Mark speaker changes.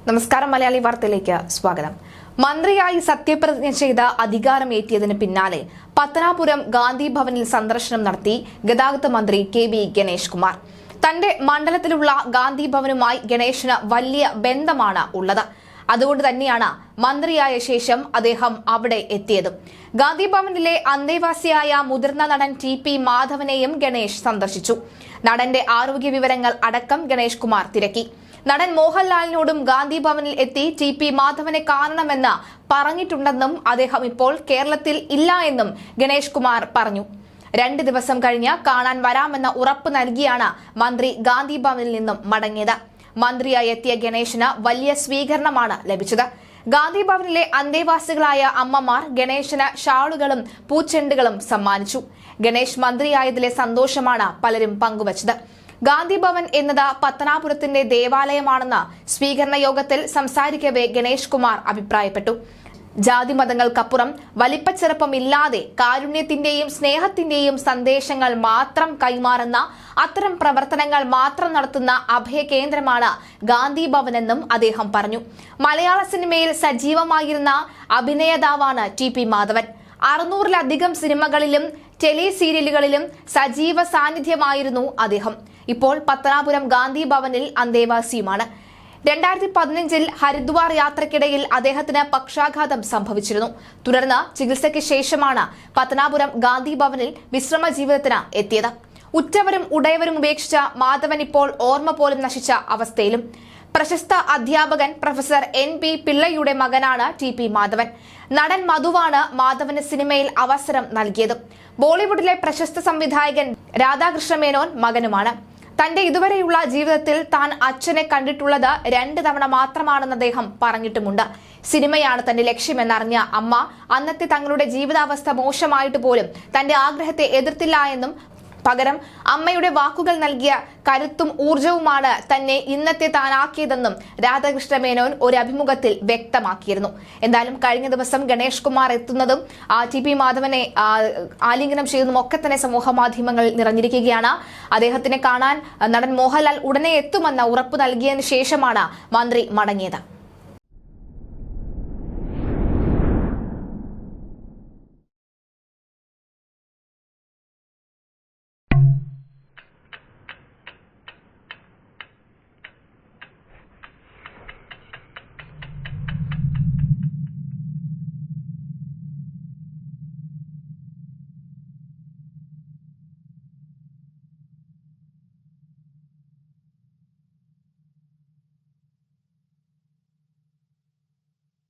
Speaker 1: നമസ്കാരം. മലയാളി വാർത്തയിലേക്ക് സ്വാഗതം. മന്ത്രിയായി സത്യപ്രതിജ്ഞ ചെയ്ത് അധികാരമേറ്റിയതിന് പിന്നാലെ പത്തനാപുരം ഗാന്ധി ഭവനിൽ സന്ദർശനം നടത്തി ഗതാഗത മന്ത്രി കെ.വി. ഗണേഷ് കുമാർ. തന്റെ മണ്ഡലത്തിലുള്ള ഗാന്ധി ഭവനുമായി ഗണേഷിന് വലിയ ബന്ധമാണ് ഉള്ളത്. അതുകൊണ്ട് തന്നെയാണ് മന്ത്രിയായ ശേഷം അദ്ദേഹം അവിടെ എത്തിയത്. ഗാന്ധി ഭവനിലെ അന്തേവാസിയായ മുതിർന്ന നടൻ ടി.പി. മാധവനെയും ഗണേഷ് സന്ദർശിച്ചു. നടന്റെ ആരോഗ്യ വിവരങ്ങൾ അടക്കം ഗണേഷ് കുമാർ തിരക്കി. നടൻ മോഹൻലാലിനോടും ഗാന്ധി ഭവനിൽ എത്തി ടി.പി. മാധവനെ കാണണമെന്ന് പറഞ്ഞിട്ടുണ്ടെന്നും അദ്ദേഹം ഇപ്പോൾ കേരളത്തിൽ ഇല്ല എന്നും ഗണേഷ് കുമാർ പറഞ്ഞു. 2 ദിവസം കഴിഞ്ഞ് കാണാൻ വരാമെന്ന ഉറപ്പ് നൽകിയാണ് മന്ത്രി ഗാന്ധി ഭവനിൽ നിന്നും മടങ്ങിയത്. മന്ത്രിയായി എത്തിയ ഗണേഷിന് വലിയ സ്വീകരണമാണ് ലഭിച്ചത്. ഗാന്ധി ഭവനിലെ അന്തേവാസികളായ അമ്മമാർ ഗണേഷിന് ഷാളുകളും പൂച്ചെണ്ടുകളും സമ്മാനിച്ചു. ഗണേഷ് മന്ത്രിയായതിലെ സന്തോഷമാണ് പലരും പങ്കുവച്ചത്. ഗാന്ധി ഭവൻ എന്നത് പത്തനാപുരത്തിന്റെ ദേവാലയമാണെന്ന് സ്വീകരണ യോഗത്തിൽ സംസാരിക്കവേ ഗണേഷ് കുമാർ അഭിപ്രായപ്പെട്ടു. ജാതി മതങ്ങൾക്കപ്പുറം വലിപ്പച്ചെറുപ്പമില്ലാതെ കാരുണ്യത്തിന്റെയും സ്നേഹത്തിന്റെയും സന്ദേശങ്ങൾ മാത്രം കൈമാറുന്ന അത്തരം പ്രവർത്തനങ്ങൾ മാത്രം നടത്തുന്ന അഭയകേന്ദ്രമാണ് ഗാന്ധി ഭവനെന്നും അദ്ദേഹം പറഞ്ഞു. മലയാള സിനിമയിൽ സജീവമായിരുന്ന അഭിനേതാവാണ് ടി.പി. മാധവൻ. 600-ലധികം സിനിമകളിലും ടെലി സീരിയലുകളിലും സജീവ സാന്നിധ്യമായിരുന്നു അദ്ദേഹം. ഇപ്പോൾ പത്തനാപുരം ഗാന്ധി ഭവനിൽ അന്തേവാസിയുമാണ്. 2015-ൽ ഹരിദ്വാർ യാത്രയ്ക്കിടയിൽ അദ്ദേഹത്തിന് പക്ഷാഘാതം സംഭവിച്ചിരുന്നു. തുടർന്ന് ചികിത്സയ്ക്ക് ശേഷമാണ് പത്തനാപുരം ഗാന്ധി ഭവനിൽ വിശ്രമ ജീവിതത്തിന് എത്തിയത്. ഉറ്റവരും ഉടയവരും ഉപേക്ഷിച്ച മാധവൻ ഇപ്പോൾ ഓർമ്മ പോലും നശിച്ച അവസ്ഥയിലും. പ്രശസ്ത അധ്യാപകൻ പ്രൊഫസർ N.P. പിള്ളയുടെ മകനാണ് ടി.പി. മാധവൻ. നടൻ മധുവാണ് മാധവന് സിനിമയിൽ അവസരം നൽകിയത്. ബോളിവുഡിലെ പ്രശസ്ത സംവിധായകൻ രാധാകൃഷ്ണ മേനോൻ മകനുമാണ്. തന്റെ ഇതുവരെയുള്ള ജീവിതത്തിൽ താൻ അച്ഛനെ കണ്ടിട്ടുള്ളത് 2 തവണ മാത്രമാണെന്ന് അദ്ദേഹം പറഞ്ഞിട്ടുമുണ്ട്. സിനിമയാണ് തന്റെ ലക്ഷ്യമെന്നറിഞ്ഞ അമ്മ അന്നത്തെ തങ്ങളുടെ ജീവിതാവസ്ഥ മോശമായിട്ട് പോലും തന്റെ ആഗ്രഹത്തെ എതിർത്തില്ല എന്നും പകരം അമ്മയുടെ വാക്കുകൾ നൽകിയ കരുത്തും ഊർജവുമാണ് തന്നെ ഇന്നത്തെ താനാക്കിയതെന്നും രാധാകൃഷ്ണ മേനോൻ ഒരു അഭിമുഖത്തിൽ വ്യക്തമാക്കിയിരുന്നു. എന്തായാലും കഴിഞ്ഞ ദിവസം ഗണേഷ് കുമാർ എത്തുന്നതും ടി.പി. മാധവനെ ആലിംഗനം ചെയ്യുന്നതും ഒക്കെ തന്നെ സമൂഹ മാധ്യമങ്ങളിൽ നിറഞ്ഞിരിക്കുകയാണ്. അദ്ദേഹത്തിനെ കാണാൻ നടൻ മോഹൻലാൽ ഉടനെ എത്തുമെന്ന ഉറപ്പ് നൽകിയതിനു ശേഷമാണ് മന്ത്രി മടങ്ങിയത്.